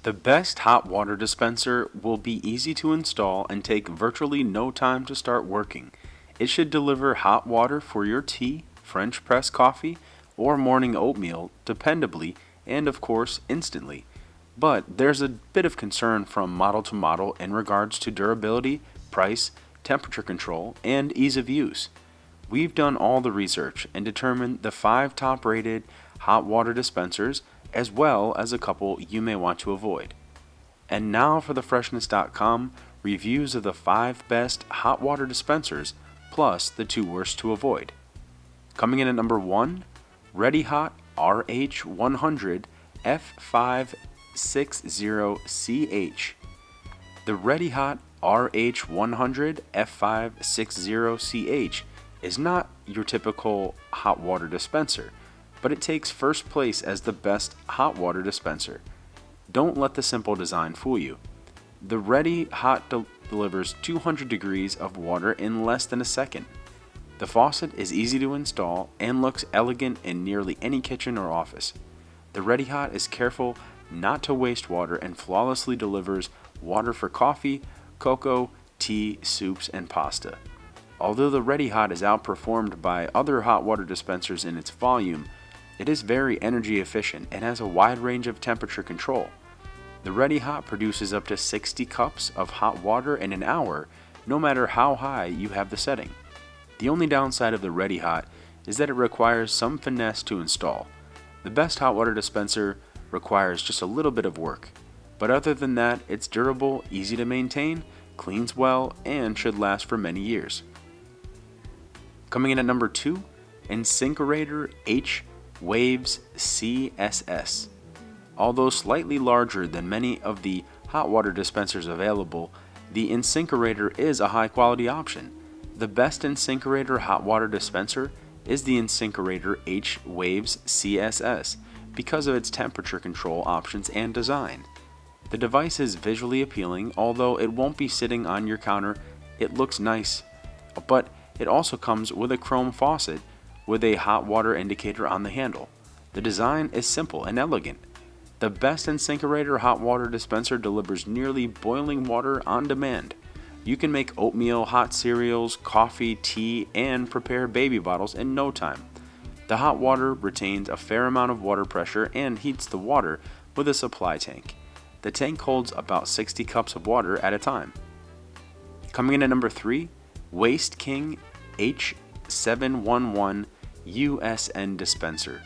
The best hot water dispenser will be easy to install and take virtually no time to start working. It should deliver hot water for your tea, French press coffee, or morning oatmeal dependably and, of course, instantly. But there's a bit of concern from model to model in regards to durability, price, temperature control, and ease of use. We've done all the research and determined the 5 top rated hot water dispensers as well as a couple you may want to avoid. And now for the Freshness.com reviews of the 5 best hot water dispensers plus the 2 worst to avoid. Coming in at number 1, Ready Hot RH100 F560CH. The Ready Hot RH100 F560CH is not your typical hot water dispenser, but it takes first place as the best hot water dispenser. Don't let the simple design fool you. The Ready Hot delivers 200 degrees of water in less than a second. The faucet is easy to install and looks elegant in nearly any kitchen or office. The Ready Hot is careful not to waste water and flawlessly delivers water for coffee, cocoa, tea, soups, and pasta. Although the Ready Hot is outperformed by other hot water dispensers in its volume, it is very energy efficient and has a wide range of temperature control. The Ready Hot produces up to 60 cups of hot water in an hour, no matter how high you have the setting. The only downside of the Ready Hot is that it requires some finesse to install. The best hot water dispenser requires just a little bit of work, but other than that, it's durable, easy to maintain, cleans well, and should last for many years. Coming in at number 2, Insinkerator H Waves CSS. Although slightly larger than many of the hot water dispensers available, the Insinkerator is a high quality option. The best Insinkerator hot water dispenser is the Insinkerator H Waves CSS because of its temperature control options and design. The device is visually appealing, although it won't be sitting on your counter. It looks nice, but it also comes with a chrome faucet with a hot water indicator on the handle. The design is simple and elegant. The best Insinkerator hot water dispenser delivers nearly boiling water on demand. You can make oatmeal, hot cereals, coffee, tea, and prepare baby bottles in no time. The hot water retains a fair amount of water pressure and heats the water with a supply tank. The tank holds about 60 cups of water at a time. Coming in at number 3, Waste King H711 USN dispenser.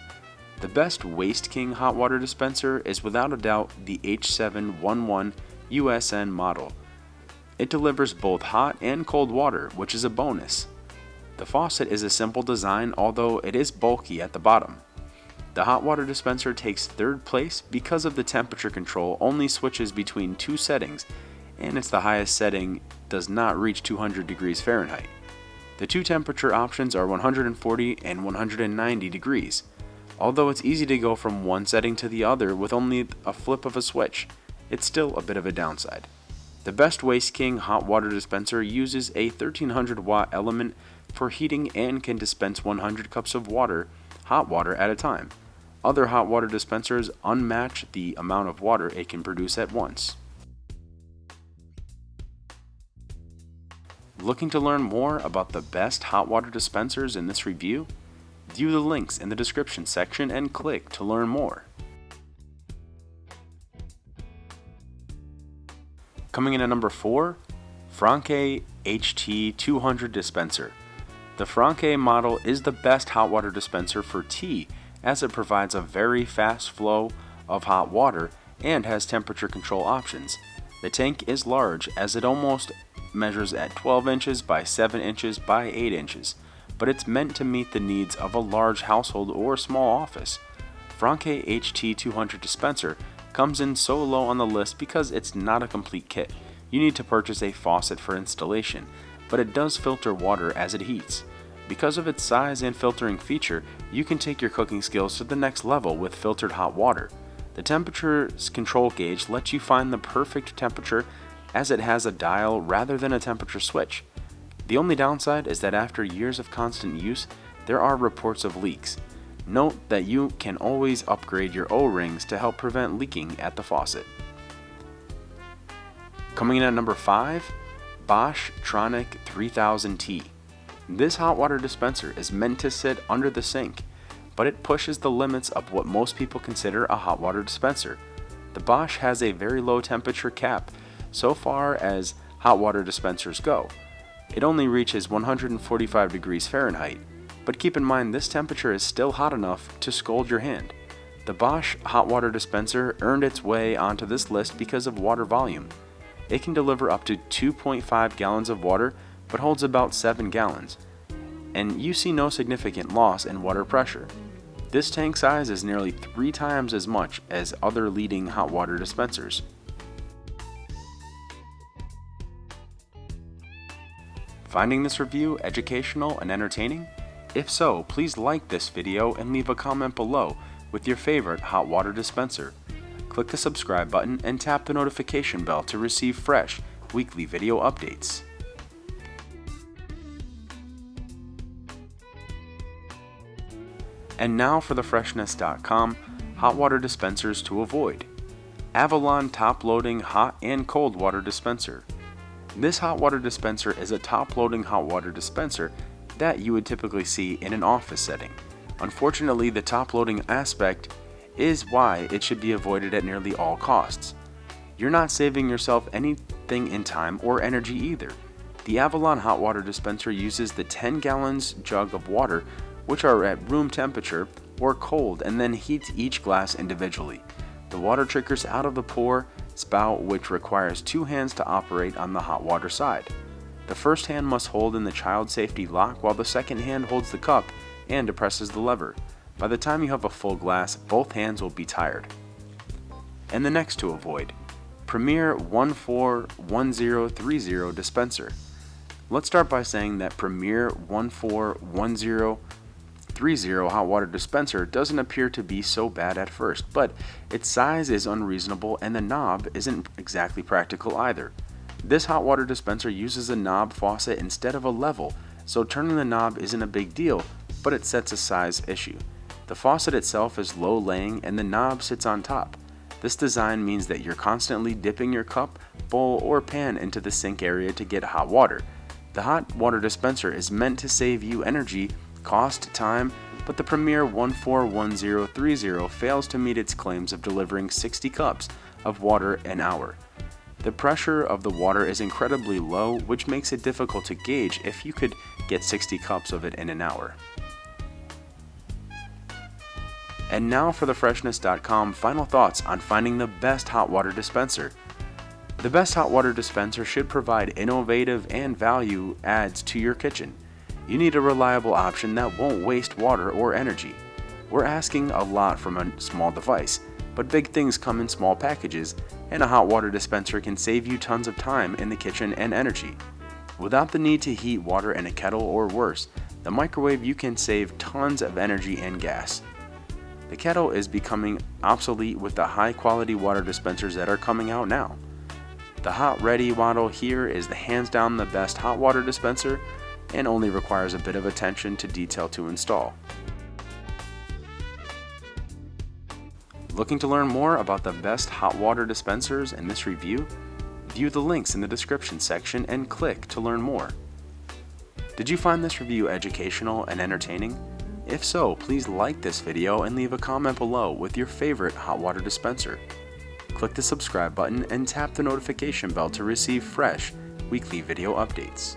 The best Waste King hot water dispenser is without a doubt the H711 USN model. It delivers both hot and cold water, which is a bonus. The faucet is a simple design, although it is bulky at the bottom. The hot water dispenser takes third place because of the temperature control only switches between 2 settings, and its the highest setting does not reach 200 degrees Fahrenheit. The 2 temperature options are 140 and 190 degrees. Although it's easy to go from one setting to the other with only a flip of a switch, it's still a bit of a downside. The best Waste King hot water dispenser uses a 1300 watt element for heating and can dispense 100 cups of water, hot water at a time. Other hot water dispensers unmatch the amount of water it can produce at once. Looking to learn more about the best hot water dispensers in this review? View the links in the description section and click to learn more. Coming in at number 4, Franke HT200 dispenser. The Franke model is the best hot water dispenser for tea as it provides a very fast flow of hot water and has temperature control options. The tank is large as it almost measures at 12 inches by 7 inches by 8 inches, but it's meant to meet the needs of a large household or small office. Franke HT200 dispenser comes in so low on the list because it's not a complete kit. You need to purchase a faucet for installation, but it does filter water as it heats. Because of its size and filtering feature, you can take your cooking skills to the next level with filtered hot water. The temperature control gauge lets you find the perfect temperature as it has a dial rather than a temperature switch. The only downside is that after years of constant use, there are reports of leaks. Note that you can always upgrade your O-rings to help prevent leaking at the faucet. Coming in at number 5, Bosch Tronic 3000T. This hot water dispenser is meant to sit under the sink, but it pushes the limits of what most people consider a hot water dispenser. The Bosch has a very low temperature cap so far as hot water dispensers go. It only reaches 145 degrees Fahrenheit, but keep in mind this temperature is still hot enough to scald your hand. The Bosch hot water dispenser earned its way onto this list because of water volume. It can deliver up to 2.5 gallons of water, but holds about 7 gallons, and you see no significant loss in water pressure. This tank size is nearly 3 times as much as other leading hot water dispensers. Finding this review educational and entertaining? If so, please like this video and leave a comment below with your favorite hot water dispenser. Click the subscribe button and tap the notification bell to receive fresh weekly video updates. And now for the freshness.com hot water dispensers to avoid. Avalon top-loading hot and cold water dispenser. This hot water dispenser is a top-loading hot water dispenser that you would typically see in an office setting. Unfortunately, the top-loading aspect is why it should be avoided at nearly all costs. You're not saving yourself anything in time or energy either. The Avalon hot water dispenser uses the 10 gallons jug of water, which are at room temperature or cold, and then heats each glass individually. The water trickles out of the pour spout, which requires 2 hands to operate on the hot water side. The first hand must hold in the child safety lock while the second hand holds the cup and depresses the lever. By the time you have a full glass, both hands will be tired. And the next to avoid, Premier 141030 dispenser. Let's start by saying that Premier 141030 hot water dispenser doesn't appear to be so bad at first, but its size is unreasonable and the knob isn't exactly practical either. This hot water dispenser uses a knob faucet instead of a level, so turning the knob isn't a big deal, but it sets a size issue. The faucet itself is low laying and the knob sits on top. This design means that you're constantly dipping your cup, bowl, or pan into the sink area to get hot water. The hot water dispenser is meant to save you energy, cost, time, but the Premier 141030 fails to meet its claims of delivering 60 cups of water an hour. The pressure of the water is incredibly low, which makes it difficult to gauge if you could get 60 cups of it in an hour. And now for the freshness.com final thoughts on finding the best hot water dispenser. The best hot water dispenser should provide innovative and value adds to your kitchen. You need a reliable option that won't waste water or energy. We're asking a lot from a small device, but big things come in small packages, and a hot water dispenser can save you tons of time in the kitchen and energy. Without the need to heat water in a kettle or worse, the microwave, you can save tons of energy and gas. The kettle is becoming obsolete with the high quality water dispensers that are coming out now. The Hot Ready model here is the hands down the best hot water dispenser and only requires a bit of attention to detail to install. Looking to learn more about the best hot water dispensers in this review? View the links in the description section and click to learn more. Did you find this review educational and entertaining? If so, please like this video and leave a comment below with your favorite hot water dispenser. Click the subscribe button and tap the notification bell to receive fresh weekly video updates.